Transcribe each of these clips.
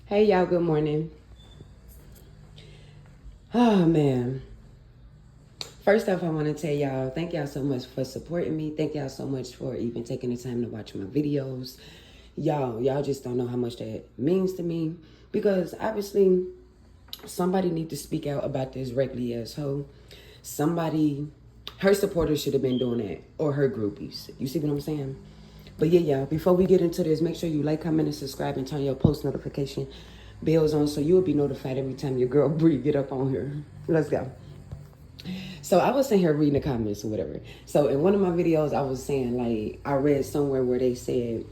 Hey y'all, good morning. Oh man. First off, I want to tell y'all, thank y'all so much for supporting me. Thank y'all so much for even taking the time to watch my videos. Y'all just don't know how much that means to me. Because obviously, somebody need to speak out about this raggedy asshole. Somebody, her supporters should have been doing that. Or her groupies. You see what I'm saying? But yeah, y'all, before we get into this, make sure you like, comment, and subscribe, and turn your post notification bells on so you'll be notified every time your girl Bree get up on here. Let's go. So I was sitting here reading the comments or whatever. So in one of my videos, I was saying, like, I read somewhere where they said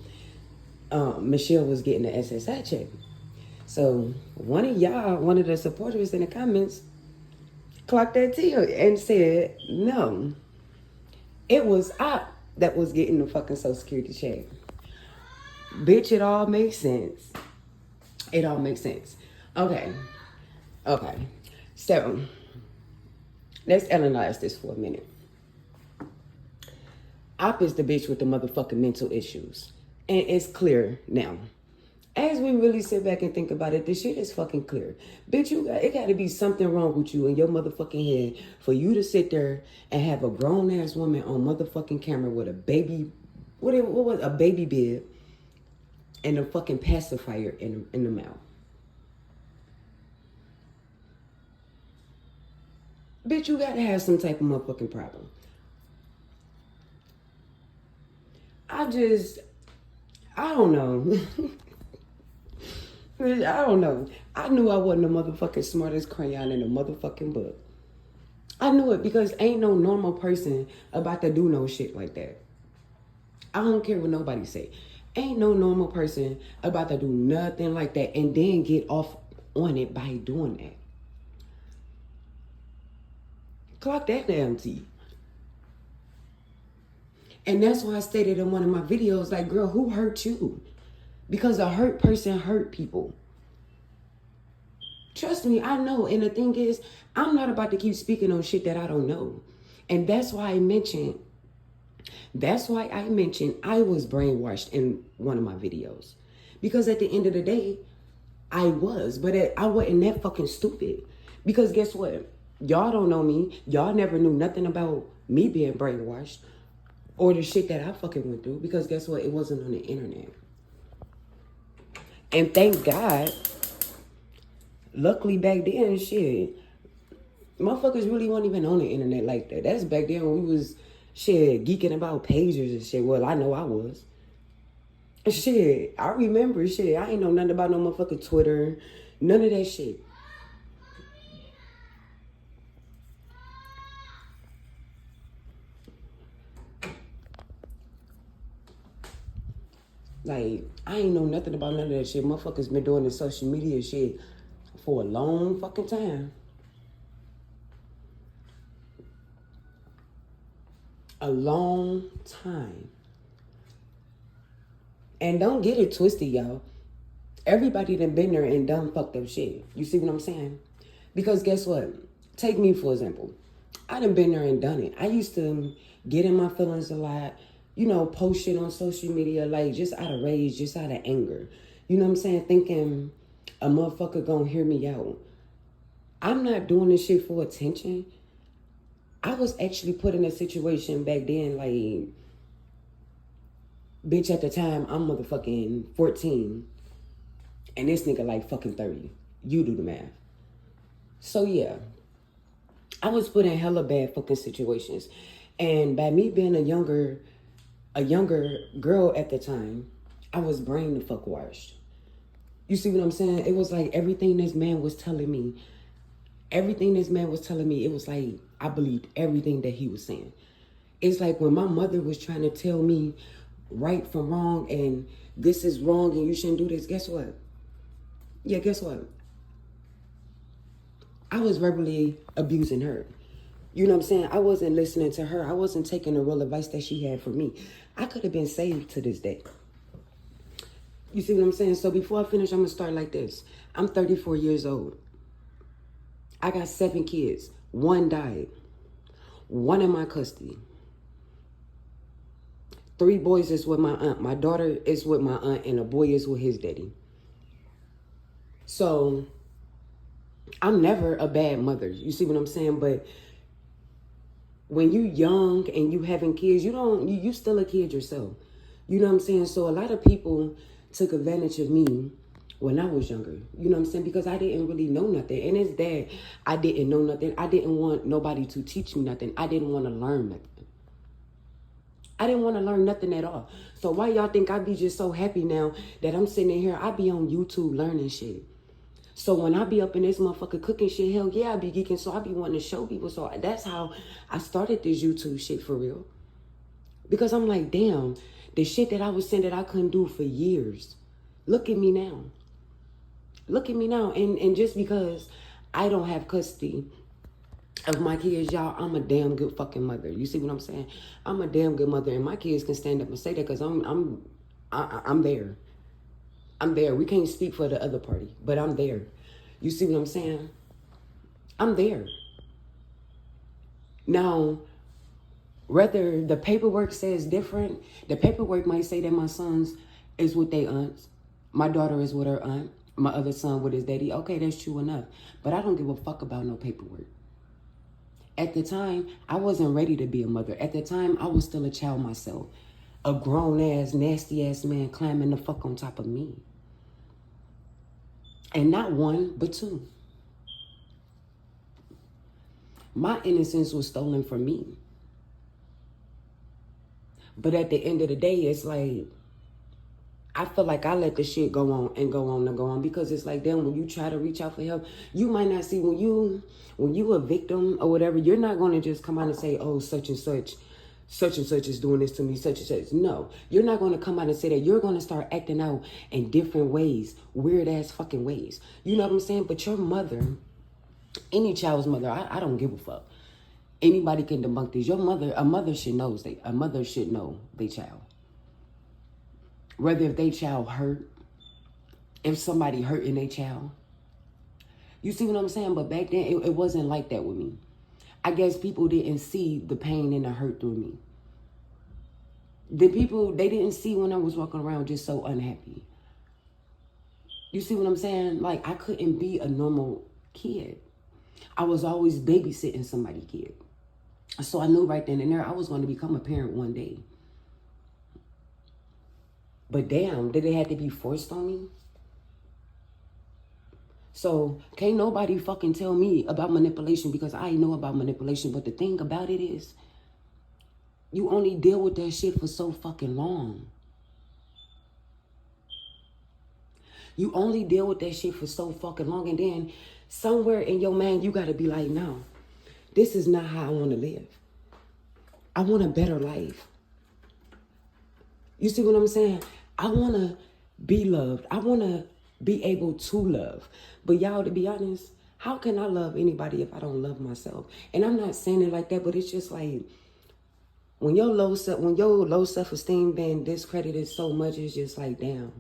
Michelle was getting an SSI check. So one of the supporters in the comments, clocked that deal and said, no, it was I that was getting the fucking Social Security check. Bitch, it all makes sense. It all makes sense. Okay. Okay. So let's analyze this for a minute. Op is the bitch with the motherfucking mental issues. And it's clear now. As we really sit back and think about it, this shit is fucking clear. Bitch, it gotta be something wrong with you in your motherfucking head for you to sit there and have a grown ass woman on motherfucking camera with a baby, what was a baby bib and a fucking pacifier in the mouth. Bitch, you gotta have some type of motherfucking problem. I don't know. I don't know. I knew I wasn't the motherfucking smartest crayon in the motherfucking book. I knew it because ain't no normal person about to do no shit like that. I don't care what nobody say. Ain't no normal person about to do nothing like that and then get off on it by doing that. Clock that damn T. And that's why I stated in one of my videos, like, girl, who hurt you? Because a hurt person hurt people. Trust me, I know. And the thing is, I'm not about to keep speaking on shit that I don't know. And that's why I mentioned I was brainwashed in one of my videos. Because at the end of the day, I was. But I wasn't that fucking stupid. Because guess what? Y'all don't know me. Y'all never knew nothing about me being brainwashed. Or the shit that I fucking went through. Because guess what? It wasn't on the internet. And thank God, luckily back then, shit, motherfuckers really weren't even on the internet like that. That's back then when we was, shit, geeking about pagers and shit. Well, I know I was. Shit, I remember, shit, I ain't know nothing about no motherfucking Twitter. None of that shit. Like, I ain't know nothing about none of that shit. Motherfuckers been doing this social media shit for a long fucking time. A long time. And don't get it twisted, y'all. Everybody done been there and done fucked up shit. You see what I'm saying? Because guess what? Take me for example. I done been there and done it. I used to get in my feelings a lot. You know, post shit on social media, like, just out of rage, just out of anger. You know what I'm saying? Thinking a motherfucker gonna hear me out. I'm not doing this shit for attention. I was actually put in a situation back then, like, bitch, at the time, I'm motherfucking 14. And this nigga like fucking 30. You do the math. So yeah, I was put in hella bad fucking situations. And by me being a younger girl at the time, I was brain the fuck washed. You see what I'm saying? It was like everything this man was telling me, it was like I believed everything that he was saying. It's like when my mother was trying to tell me right from wrong and this is wrong and you shouldn't do this, guess what? Yeah, guess what? I was verbally abusing her. You know what I'm saying? I wasn't listening to her. I wasn't taking the real advice that she had for me. I could have been saved to this day. You see what I'm saying? So before I finish, I'm going to start like this. I'm 34 years old. I got 7 kids. 1 died. 1 in my custody. 3 boys is with my aunt. My daughter is with my aunt and a boy is with his daddy. So I'm never a bad mother. You see what I'm saying? But when you young and you having kids, you still a kid yourself. You know what I'm saying? So a lot of people took advantage of me when I was younger. You know what I'm saying? Because I didn't really know nothing. And it's that I didn't know nothing. I didn't want nobody to teach me nothing. I didn't want to learn nothing. I didn't want to learn nothing at all. So why y'all think I be just so happy now that I'm sitting in here? I be on YouTube learning shit. So when I be up in this motherfucker cooking shit, hell yeah, I be geeking. So I be wanting to show people. So that's how I started this YouTube shit for real. Because I'm like, damn, the shit that I was saying that I couldn't do for years. Look at me now. Look at me now. And just because I don't have custody of my kids, y'all, I'm a damn good fucking mother. You see what I'm saying? I'm a damn good mother. And my kids can stand up and say that because I'm there. I'm there. We can't speak for the other party, but I'm there. You see what I'm saying? I'm there. Now, whether the paperwork says different, the paperwork might say that my sons is with their aunts. My daughter is with her aunt. My other son with his daddy. Okay, that's true enough. But I don't give a fuck about no paperwork. At the time, I wasn't ready to be a mother. At the time, I was still a child myself. A grown-ass, nasty-ass man climbing the fuck on top of me. And not one, but two. My innocence was stolen from me. But at the end of the day, it's like, I feel like I let the shit go on and go on and go on. Because it's like, then when you try to reach out for help, you might not see, when you a victim or whatever, you're not going to just come out and say, oh, such and such is doing this to me, such and such. No, you're not going to come out and say that. You're going to start acting out in different ways, weird ass fucking ways. You know what I'm saying? But your mother, any child's mother, I don't give a fuck. Anybody can debunk this. A mother should know they child. Whether if they child hurt, if somebody hurting their child. You see what I'm saying? But back then, it wasn't like that with me. I guess people didn't see the pain and the hurt through me. They didn't see when I was walking around just so unhappy. You see what I'm saying? Like, I couldn't be a normal kid. I was always babysitting somebody's kid. So I knew right then and there I was going to become a parent one day. But damn, did it have to be forced on me? So can't nobody fucking tell me about manipulation because I know about manipulation. But the thing about it is, you only deal with that shit for so fucking long. You only deal with that shit for so fucking long. And then somewhere in your mind, you got to be like, no, this is not how I want to live. I want a better life. You see what I'm saying? I want to be loved. I want to be able to love. But y'all, to be honest, how can I love anybody if I don't love myself? And I'm not saying it like that, but it's just like, when your low self-esteem been discredited so much, it's just like, damn.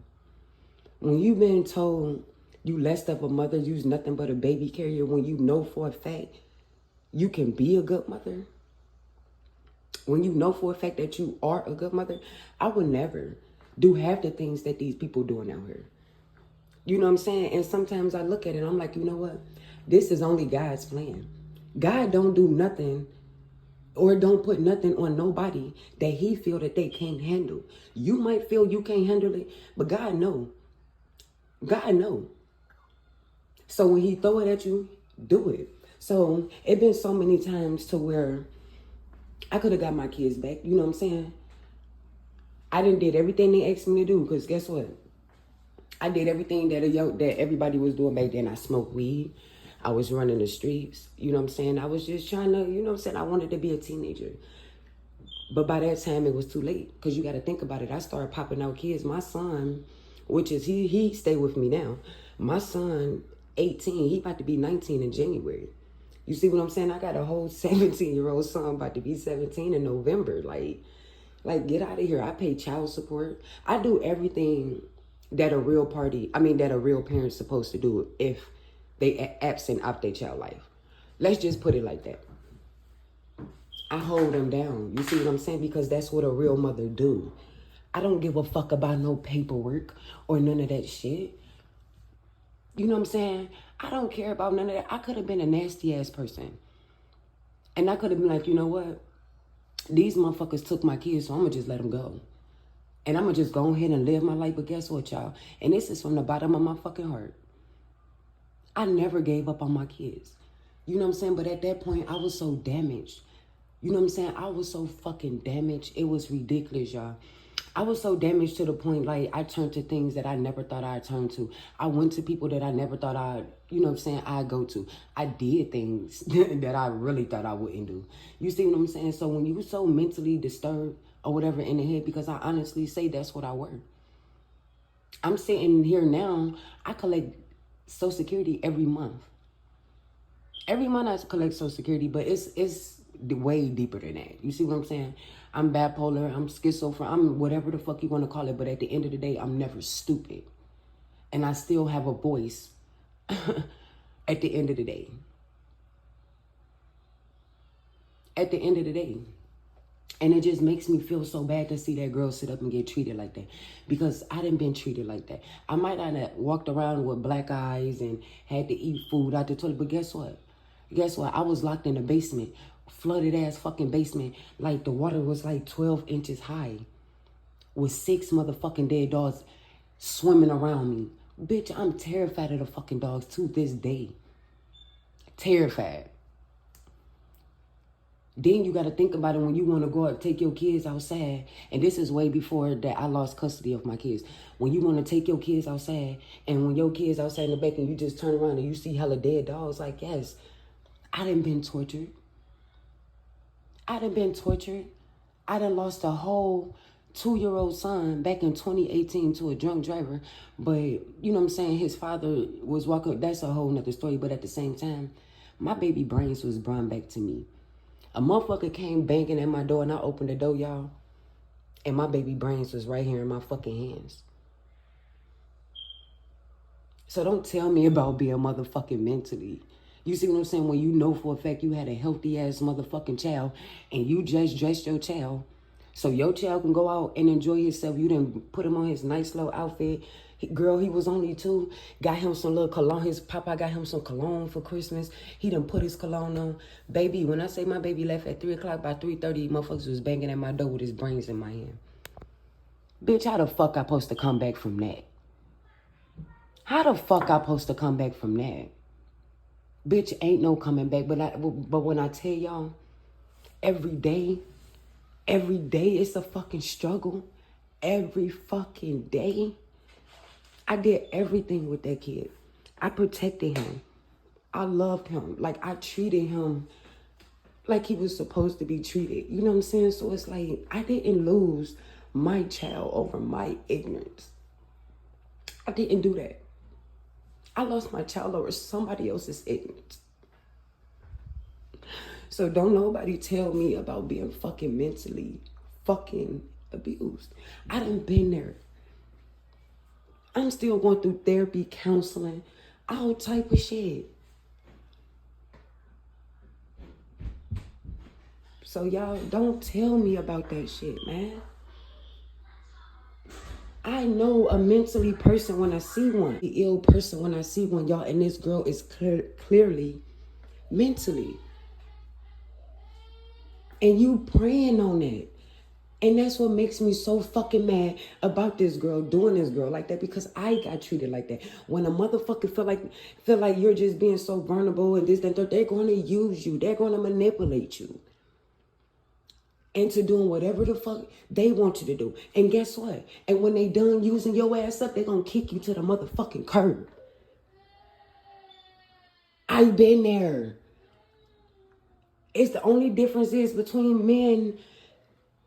When you've been told you less of a mother, you's nothing but a baby carrier, when you know for a fact you can be a good mother, when you know for a fact that you are a good mother, I would never do half the things that these people doing out here. You know what I'm saying? And sometimes I look at it and I'm like, you know what? This is only God's plan. God don't do nothing or don't put nothing on nobody that he feel that they can't handle. You might feel you can't handle it, but God know. God know. So when he throw it at you, do it. So it been so many times to where I could have got my kids back. You know what I'm saying? I did everything they asked me to do, because guess what? I did everything that everybody was doing back then. I smoked weed. I was running the streets. You know what I'm saying? I was just trying to, you know what I'm saying? I wanted to be a teenager. But by that time, it was too late. Because you got to think about it. I started popping out kids. My son, which is, he stay with me now. My son, 18, he about to be 19 in January. You see what I'm saying? I got a whole 17-year-old son about to be 17 in November. Like, get out of here. I pay child support. I do everything that a real parent's supposed to do if they absent out their child life. Let's just put it like that. I hold them down. You see what I'm saying? Because that's what a real mother do. I don't give a fuck about no paperwork or none of that shit. You know what I'm saying? I don't care about none of that. I could have been a nasty ass person. And I could have been like, you know what? These motherfuckers took my kids, so I'm going to just let them go. And I'm going to just go ahead and live my life. But guess what, y'all? And this is from the bottom of my fucking heart. I never gave up on my kids. You know what I'm saying? But at that point, I was so damaged. You know what I'm saying? I was so fucking damaged. It was ridiculous, y'all. I was so damaged to the point, like, I turned to things that I never thought I'd turn to. I went to people that I never thought I'd, you know what I'm saying, I'd go to. I did things that I really thought I wouldn't do. You see what I'm saying? So when you so mentally disturbed or whatever in the head, because I honestly say that's what I were. I'm sitting here now, I collect Social Security every month. Every month I collect Social Security, but it's way deeper than that. You see what I'm saying? I'm bipolar, I'm schizophrenic, I'm whatever the fuck you want to call it. But at the end of the day, I'm never stupid. And I still have a voice at the end of the day. At the end of the day. And it just makes me feel so bad to see that girl sit up and get treated like that. Because I didn't been treated like that. I might not have walked around with black eyes and had to eat food out the toilet. But guess what? Guess what? I was locked in the basement. Flooded ass fucking basement. Like the water was like 12 inches high. With 6 motherfucking dead dogs swimming around me. Bitch, I'm terrified of the fucking dogs to this day. Terrified. Then you got to think about it when you want to go out, take your kids outside. And this is way before that I lost custody of my kids. When you want to take your kids outside, and when your kids outside in the back and you just turn around and you see hella dead dogs, like, yes, I done been tortured. I done been tortured. I done lost a whole 2-year-old son back in 2018 to a drunk driver. But, you know what I'm saying, his father was walking. That's a whole nother story. But at the same time, my baby brains was brought back to me. A motherfucker came banging at my door and I opened the door, y'all. And my baby brains was right here in my fucking hands. So don't tell me about being motherfucking mentally. You see what I'm saying? When you know for a fact you had a healthy ass motherfucking child and you just dressed your child so your child can go out and enjoy himself. You didn't put him on his nice little outfit. Girl, he was only 2. Got him some little cologne. His papa got him some cologne for Christmas. He done put his cologne on. Baby, when I say my baby left at 3 o'clock, by 3:30, motherfuckers was banging at my door with his brains in my hand. Bitch, how the fuck I supposed to come back from that? How the fuck I supposed to come back from that? Bitch, ain't no coming back. But when I tell y'all, every day it's a fucking struggle. Every fucking day. I did everything with that kid. I protected him. I loved him. Like, I treated him like he was supposed to be treated. You know what I'm saying? So it's like, I didn't lose my child over my ignorance. I didn't do that. I lost my child over somebody else's ignorance. So don't nobody tell me about being fucking mentally fucking abused. I done been there. I'm still going through therapy, counseling, all type of shit. So y'all don't tell me about that shit, man. I know a mentally person when I see one, the ill person when I see one, y'all, and this girl is clearly mentally. And you praying on it. And that's what makes me so fucking mad about this girl doing this girl like that, because I got treated like that. When a motherfucker feel like you're just being so vulnerable and this, that, they're going to use you. They're going to manipulate you into doing whatever the fuck they want you to do. And guess what? And when they done using your ass up, they're going to kick you to the motherfucking curb. I've been there. It's the only difference is between men.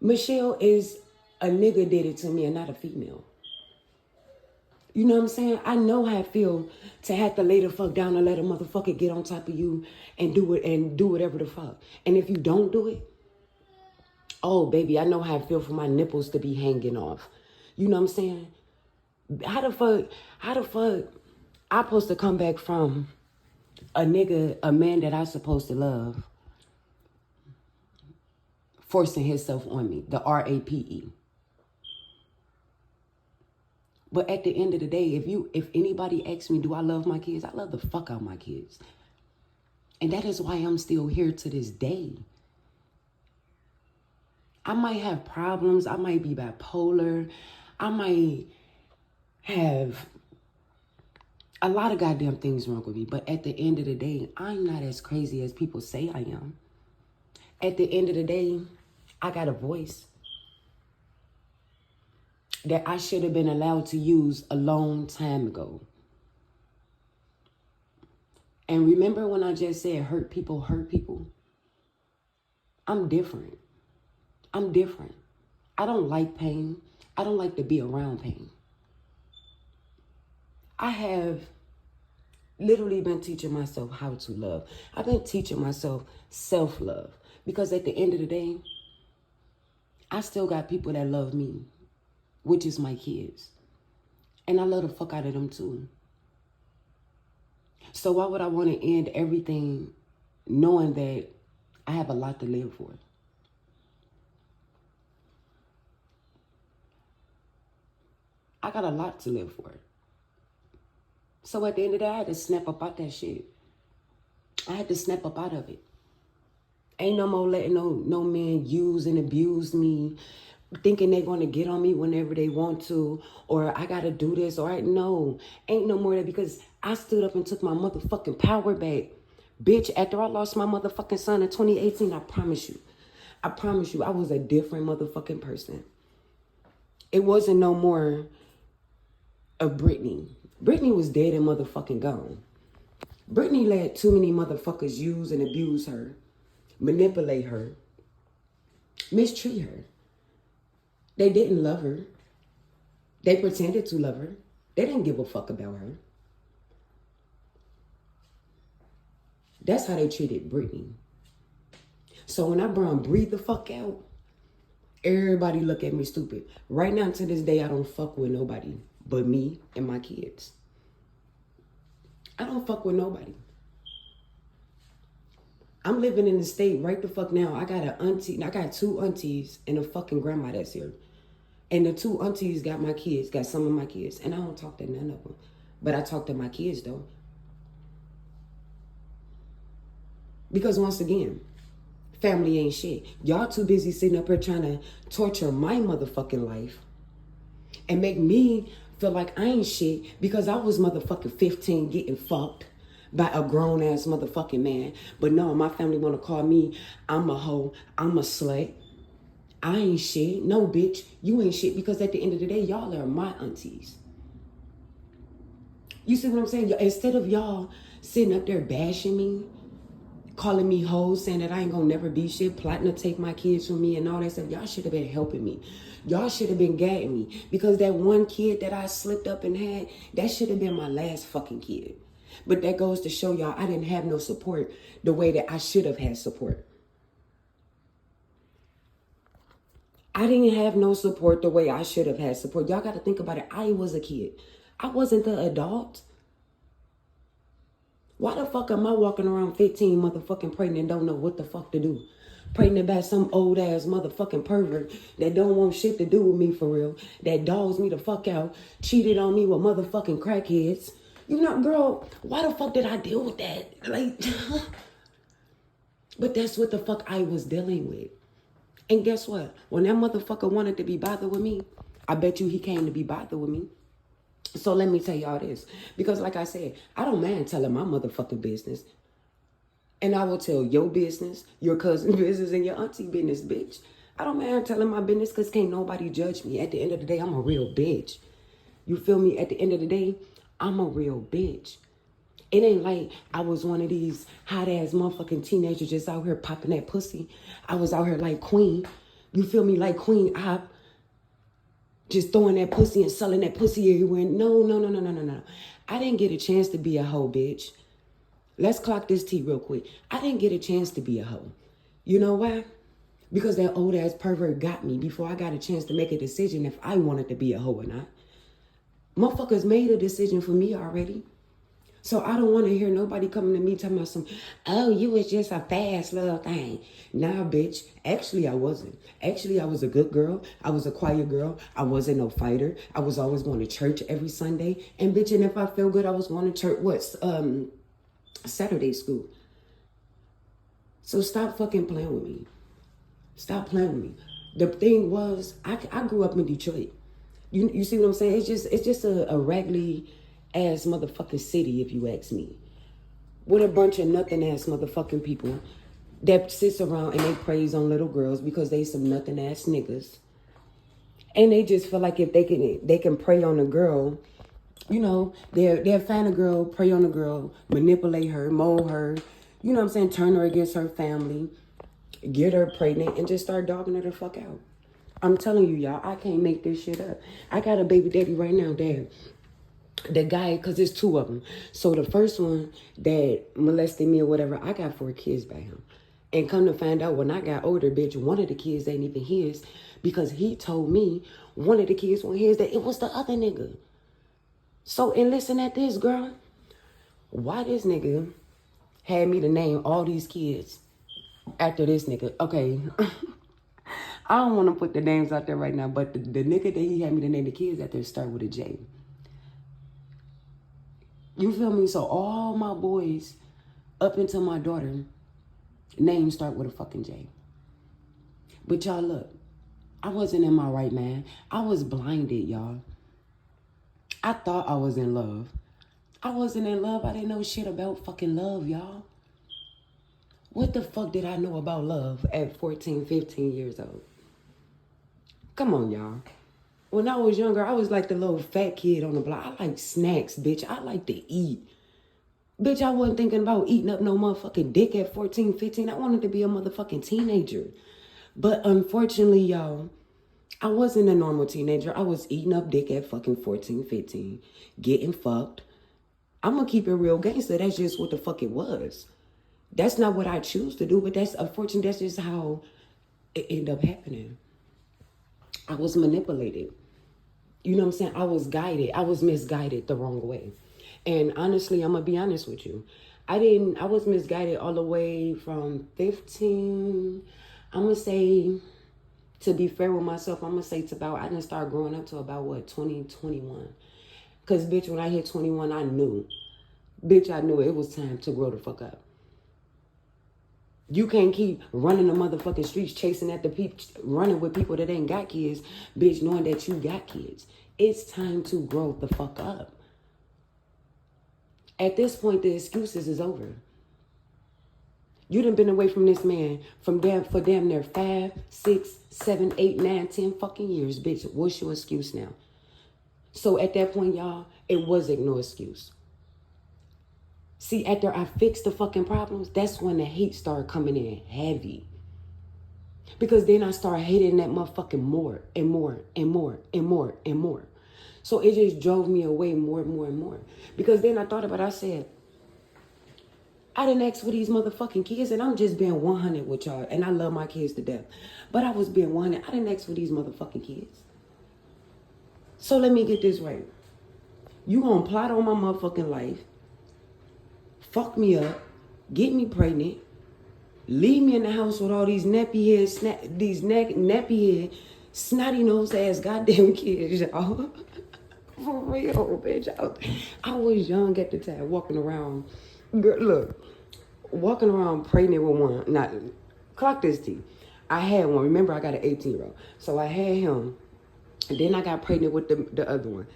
Michelle is a nigga did it to me and not a female. You know what I'm saying? I know how it feel to have to lay the fuck down and let a motherfucker get on top of you and do it and do whatever the fuck. And if you don't do it, oh baby, I know how it feel for my nipples to be hanging off. You know what I'm saying? How the fuck I supposed to come back from a nigga, a man that I supposed to love, forcing himself on me, the RAPE. But at the end of the day, if anybody asks me, do I love my kids? I love the fuck out of my kids. And that is why I'm still here to this day. I might have problems. I might be bipolar. I might have a lot of goddamn things wrong with me. But at the end of the day, I'm not as crazy as people say I am. At the end of the day, I got a voice that I should have been allowed to use a long time ago. And remember when I just said hurt people hurt people? I'm different. I'm different. I don't like pain. I don't like to be around pain. I have literally been teaching myself how to love. I've been teaching myself self-love. Because at the end of the day, I still got people that love me, which is my kids. And I love the fuck out of them too. So why would I want to end everything knowing that I have a lot to live for? I got a lot to live for. So at the end of the day, I had to snap up out that shit. I had to snap up out of it. Ain't no more letting no man use and abuse me, thinking they're going to get on me whenever they want to, or I got to do this, or no. Ain't no more of that, because I stood up and took my motherfucking power back. Bitch, after I lost my motherfucking son in 2018, I promise you, I was a different motherfucking person. It wasn't no more of Brittany. Brittany was dead and motherfucking gone. Brittany let too many motherfuckers use and abuse her, manipulate her, mistreat her. They didn't love her. They pretended to love her. They didn't give a fuck about her. That's how they treated Brittany. So when I breathe the fuck out, everybody look at me stupid. Right now, to this day, I don't fuck with nobody but me and my kids. I don't fuck with nobody. I'm living in the state right the fuck now. I got two aunties and a fucking grandma that's here. And the two aunties got my kids, got some of my kids. And I don't talk to none of them. But I talk to my kids though. Because once again, family ain't shit. Y'all too busy sitting up here trying to torture my motherfucking life and make me feel like I ain't shit because I was motherfucking 15 getting fucked by a grown ass motherfucking man. But no, my family want to call me, I'm a hoe, I'm a slut. I ain't shit. No, bitch, you ain't shit, because at the end of the day, y'all are my aunties. You see what I'm saying? Instead of y'all sitting up there bashing me, calling me hoes, saying that I ain't gonna never be shit, plotting to take my kids from me and all that stuff, y'all should have been helping me. Y'all should have been guiding me, because that one kid that I slipped up and had, that should have been my last fucking kid. But that goes to show y'all I didn't have no support the way that I should have had support. I didn't have no support the way I should have had support. Y'all got to think about it. I was a kid. I wasn't the adult. Why the fuck am I walking around 15 motherfucking pregnant and don't know what the fuck to do? Pregnant by some old ass motherfucking pervert that don't want shit to do with me for real. That dogs me the fuck out. Cheated on me with motherfucking crackheads. You know, girl, why the fuck did I deal with that? Like, but that's what the fuck I was dealing with. And guess what? When that motherfucker wanted to be bothered with me, I bet you he came to be bothered with me. So let me tell y'all this. Because like I said, I don't mind telling my motherfucking business. And I will tell your business, your cousin's business, and your auntie business, bitch. I don't mind telling my business because can't nobody judge me. At the end of the day, I'm a real bitch. You feel me? At the end of the day, I'm a real bitch. It ain't like I was one of these hot-ass motherfucking teenagers just out here popping that pussy. I was out here like Queen. You feel me? Like Queen Op. Just throwing that pussy and selling that pussy everywhere. No. I didn't get a chance to be a hoe, bitch. Let's clock this tea real quick. I didn't get a chance to be a hoe. You know why? Because that old-ass pervert got me before I got a chance to make a decision if I wanted to be a hoe or not. Motherfuckers made a decision for me already. So I don't want to hear nobody coming to me talking about some, oh, you was just a fast little thing. Nah, bitch. Actually, I wasn't. Actually, I was a good girl. I was a quiet girl. I wasn't no fighter. I was always going to church every Sunday. And bitch, and if I feel good, I was going to church, Saturday school. So stop fucking playing with me. Stop playing with me. The thing was, I grew up in Detroit. You see what I'm saying? It's just a raggedy ass motherfucking city, if you ask me. With a bunch of nothing ass motherfucking people that sits around and they praise on little girls because they some nothing ass niggas. And they just feel like if they can prey on a girl, you know, they'll find a girl, prey on a girl, manipulate her, mold her, you know what I'm saying, turn her against her family, get her pregnant, and just start dogging her the fuck out. I'm telling you, y'all, I can't make this shit up. I got a baby daddy right now, Dad. The guy, because there's two of them. So the first one that molested me or whatever, I got 4 kids by him. And come to find out, when I got older, bitch, one of the kids ain't even his, because he told me one of the kids wasn't his, that it was the other nigga. So, and listen at this, girl. Why this nigga had me to name all these kids after this nigga? Okay. I don't want to put the names out there right now, but the nigga that he had me to name the kids after start with a J. You feel me? So all my boys, up until my daughter, names start with a fucking J. But y'all, look, I wasn't in my right mind. I was blinded, y'all. I thought I was in love. I wasn't in love. I didn't know shit about fucking love, y'all. What the fuck did I know about love at 14, 15 years old? Come on, y'all. When I was younger, I was like the little fat kid on the block. I like snacks, bitch. I like to eat. Bitch, I wasn't thinking about eating up no motherfucking dick at 14, 15. I wanted to be a motherfucking teenager. But unfortunately, y'all, I wasn't a normal teenager. I was eating up dick at fucking 14, 15. Getting fucked. I'm gonna keep it real gangster. That's just what the fuck it was. That's not what I choose to do, but that's unfortunately, that's just how it ended up happening. I was manipulated. You know what I'm saying? I was guided. I was misguided the wrong way. And honestly, I'm going to be honest with you. I was misguided all the way from 15. I'm going to say, to be fair with myself, I'm going to say I didn't start growing up to about, 2021. Because, bitch, when I hit 21, I knew. Bitch, I knew it was time to grow the fuck up. You can't keep running the motherfucking streets, chasing at the people, running with people that ain't got kids, bitch, knowing that you got kids. It's time to grow the fuck up. At this point, the excuses is over. You done been away from this man for damn near 5, 6, 7, 8, 9, 10 fucking years, bitch. What's your excuse now? So at that point, y'all, it wasn't no excuse. See, after I fixed the fucking problems, that's when the hate started coming in heavy. Because then I started hating that motherfucking more and more and more and more and more. So it just drove me away more and more and more. Because then I thought about it, I said, I didn't ask for these motherfucking kids, and I'm just being 100 with y'all. And I love my kids to death. But I was being 100. I didn't ask for these motherfucking kids. So let me get this right. You gonna plot on my motherfucking life, fuck me up, get me pregnant, leave me in the house with all these nappy head, snotty nose ass goddamn kids, y'all. For real, bitch. I was young at the time, walking around. Girl, look, walking around pregnant with one. Not clock this T. I had one. Remember, I got an 18-year-old. So I had him. And then I got pregnant with the other one.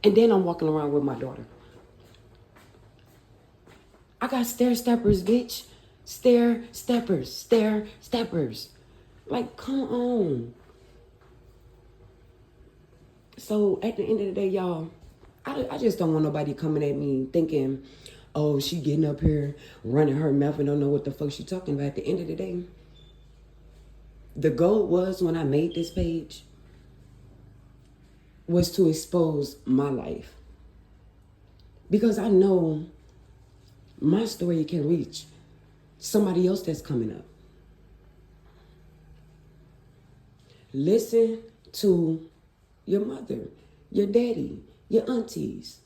And then I'm walking around with my daughter. I got stair steppers, bitch. Stair steppers. Like, come on. So at the end of the day, y'all, I just don't want nobody coming at me thinking, oh, she getting up here, running her mouth and don't know what the fuck she talking about. At the end of the day, the goal was, when I made this page, was to expose my life. Because I know my story can reach somebody else that's coming up. Listen to your mother, your daddy, your aunties.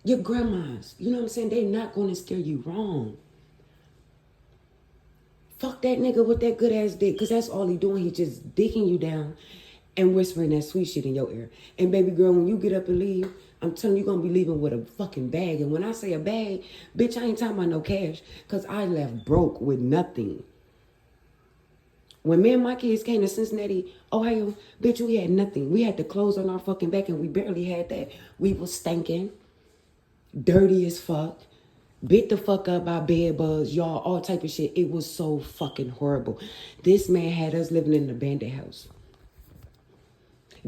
Your grandmas, you know what I'm saying? They're not going to steer you wrong. Fuck that nigga with that good ass dick, because that's all he doing. He just dicking you down and whispering that sweet shit in your ear. And baby girl, when you get up and leave, I'm telling you, you're going to be leaving with a fucking bag. And when I say a bag, bitch, I ain't talking about no cash, because I left broke with nothing. When me and my kids came to Cincinnati, Ohio, bitch, we had nothing. We had the clothes on our fucking back, and we barely had that. We was stinking, dirty as fuck, bit the fuck up by bed bugs, y'all, all type of shit. It was so fucking horrible. This man had us living in an abandoned house.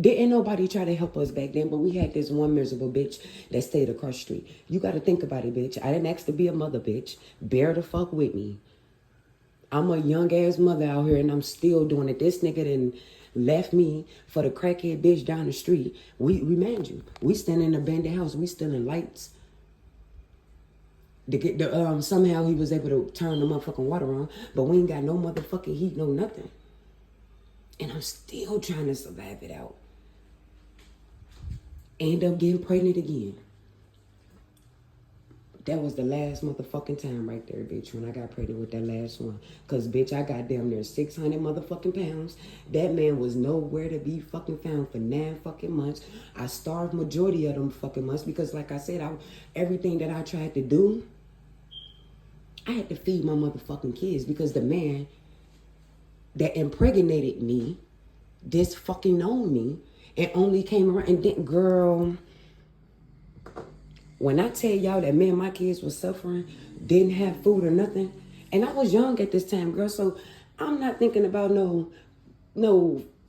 Didn't nobody try to help us back then, but we had this one miserable bitch that stayed across the street. You got to think about it, bitch. I didn't ask to be a mother, bitch. Bear the fuck with me. I'm a young ass mother out here and I'm still doing it. This nigga done left me for the crackhead bitch down the street. We remind you, we stand in an abandoned house. We still in lights. To get the somehow he was able to turn the motherfucking water on, but we ain't got no motherfucking heat, no nothing. And I'm still trying to survive it out. End up getting pregnant again. That was the last motherfucking time right there, bitch, when I got pregnant with that last one. Because, bitch, I got damn near 600 motherfucking pounds. That man was nowhere to be fucking found for 9 fucking months. I starved majority of them fucking months because, like I said, everything that I tried to do, I had to feed my motherfucking kids because the man that impregnated me just fucking owned me and only came around and then, girl... When I tell y'all that me and my kids were suffering, didn't have food or nothing, and I was young at this time, girl, so I'm not thinking about no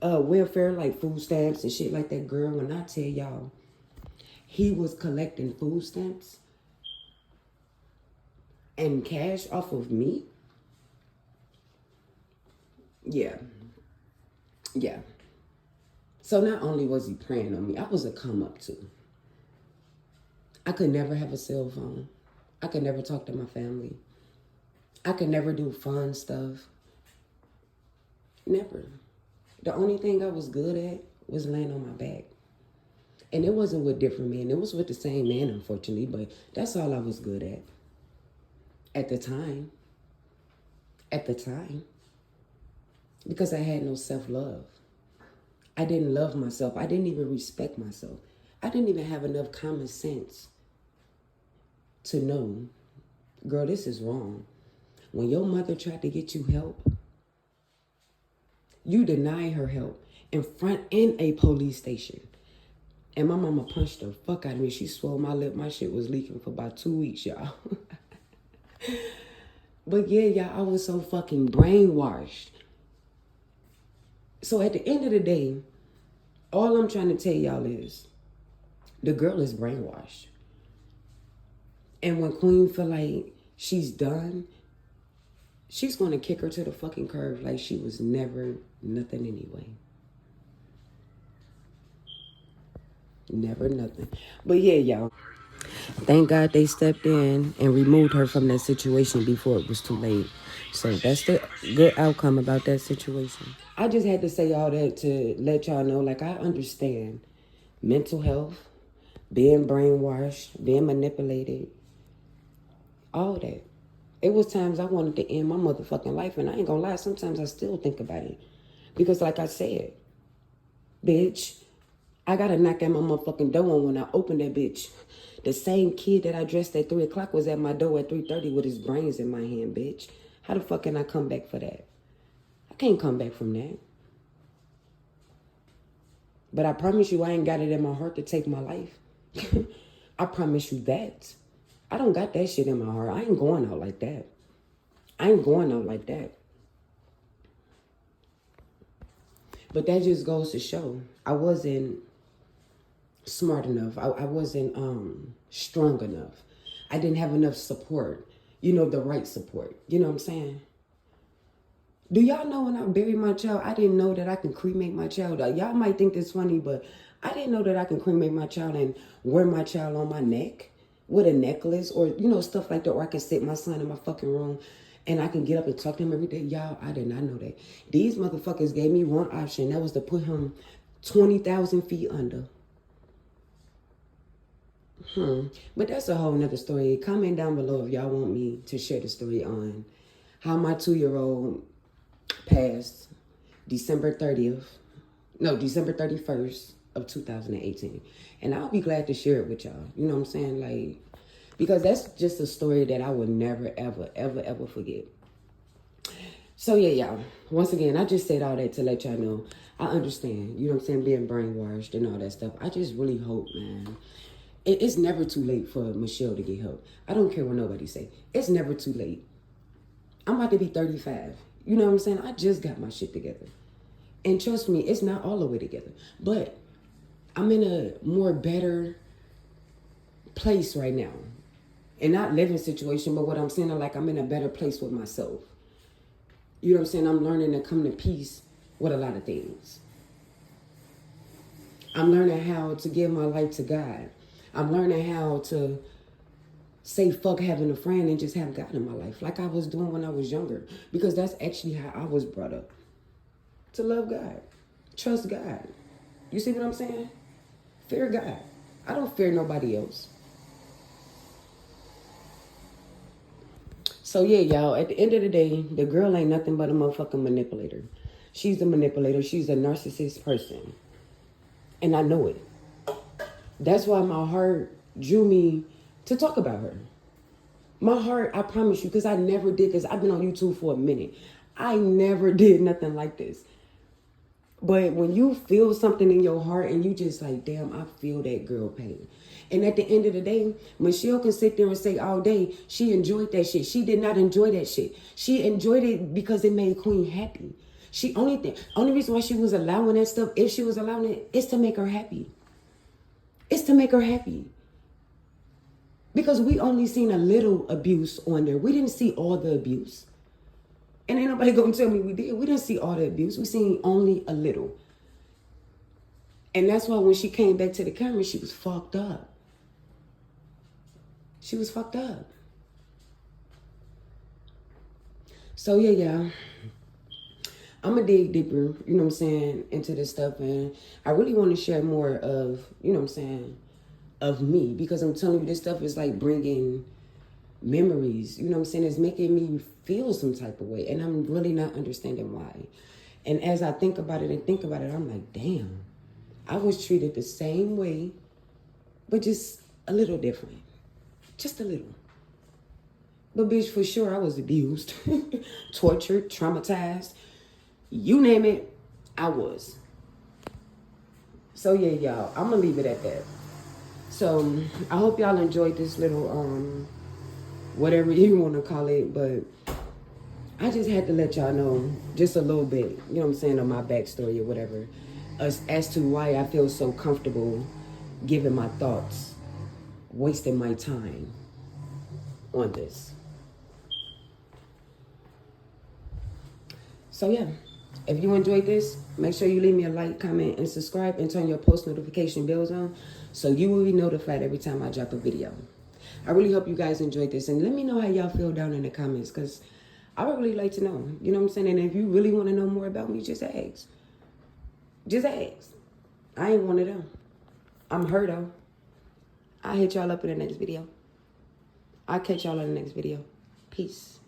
welfare like food stamps and shit like that, girl. When I tell y'all, he was collecting food stamps and cash off of me. Yeah. So not only was he preying on me, I was a come up too. I could never have a cell phone. I could never talk to my family. I could never do fun stuff. Never. The only thing I was good at was laying on my back. And it wasn't with different men. It was with the same man, unfortunately, but that's all I was good at. At the time. Because I had no self-love. I didn't love myself. I didn't even respect myself. I didn't even have enough common sense to know, girl, this is wrong. When your mother tried to get you help, you deny her help in a police station. And my mama punched the fuck out of me. She swelled my lip. My shit was leaking for about 2 weeks, y'all. But yeah, y'all, I was so fucking brainwashed. So at the end of the day, all I'm trying to tell y'all is, the girl is brainwashed. And when Queen feel like she's done, she's going to kick her to the fucking curb like she was never nothing anyway. Never nothing. But yeah, y'all. Thank God they stepped in and removed her from that situation before it was too late. So that's the good outcome about that situation. I just had to say all that to let y'all know, like, I understand mental health, being brainwashed, being manipulated, all that. It was times I wanted to end my motherfucking life, and I ain't gonna lie, sometimes I still think about it. Because like I said, bitch, I gotta knock at my motherfucking door, and when I open that bitch, the same kid that I dressed at 3 o'clock was at my door at 3:30 with his brains in my hand, bitch. How the fuck can I come back for that? I can't come back from that. But I promise you, I ain't got it in my heart to take my life. I promise you that. I don't got that shit in my heart. I ain't going out like that. But that just goes to show I wasn't smart enough. I wasn't strong enough. I didn't have enough support. The right support. You know what I'm saying? Do y'all know when I buried my child, I didn't know that I can cremate my child? Y'all might think this funny, but I didn't know that I can cremate my child and wear my child on my neck with a necklace or, stuff like that. Or I can sit my son in my fucking room and I can get up and talk to him every day. Y'all, I did not know that. These motherfuckers gave me one option. That was to put him 20,000 feet under. But that's a whole nother story. Comment down below if y'all want me to share the story on how my 2-year-old passed December 31st of 2018. And I'll be glad to share it with y'all. You know what I'm saying? Like, because that's just a story that I will never, ever, ever, ever forget. So yeah, y'all. Once again, I just said all that to let y'all know I understand. You know what I'm saying? Being brainwashed and all that stuff. I just really hope, man. It's never too late for Michelle to get help. I don't care what nobody say. It's never too late. I'm about to be 35. You know what I'm saying? I just got my shit together. And trust me, it's not all the way together. But I'm in a more better place right now. And not living situation, but what I'm saying, like I'm in a better place with myself. You know what I'm saying? I'm learning to come to peace with a lot of things. I'm learning how to give my life to God. I'm learning how to say fuck having a friend and just have God in my life like I was doing when I was younger. Because that's actually how I was brought up. To love God. Trust God. You see what I'm saying? Fear God. I don't fear nobody else. So yeah, y'all, at the end of the day, the girl ain't nothing but a motherfucking manipulator. She's a manipulator. She's a narcissist person. And I know it. That's why my heart drew me to talk about her. My heart, I promise you, because I never did this. I've been on YouTube for a minute. I never did nothing like this. But when you feel something in your heart and you just like, damn, I feel that girl pain. And at the end of the day, Michelle can sit there and say all day, she enjoyed that shit. She did not enjoy that shit. She enjoyed it because it made Queen happy. Only reason why she was allowing that stuff, if she was allowing it, is to make her happy. It's to make her happy. Because we only seen a little abuse on there. We didn't see all the abuse. And ain't nobody gonna tell me we did. We didn't see all the abuse. We seen only a little. And that's why when she came back to the camera, she was fucked up. She was fucked up. So yeah, y'all. I'm going to dig deeper, you know what I'm saying, into this stuff. And I really want to share more of, you know what I'm saying, of me. Because I'm telling you, this stuff is like bringing memories. You know what I'm saying? It's making me feel some type of way. And I'm really not understanding why. And as I think about it, I'm like, damn. I was treated the same way, but just a little different. Just a little. But bitch, for sure, I was abused, tortured, traumatized. You name it, I was. So yeah, y'all, I'm gonna leave it at that. So I hope y'all enjoyed this little whatever you want to call it, but I just had to let y'all know just a little bit, you know what I'm saying, of my backstory or whatever, as to why I feel so comfortable giving my thoughts, wasting my time on this. So yeah. If you enjoyed this, make sure you leave me a like, comment, and subscribe, and turn your post notification bells on so you will be notified every time I drop a video. I really hope you guys enjoyed this, and let me know how y'all feel down in the comments, because I would really like to know. You know what I'm saying? And if you really want to know more about me, just ask. Just ask. I ain't one of them. I'm her, though. I'll hit y'all up in the next video. I'll catch y'all in the next video. Peace.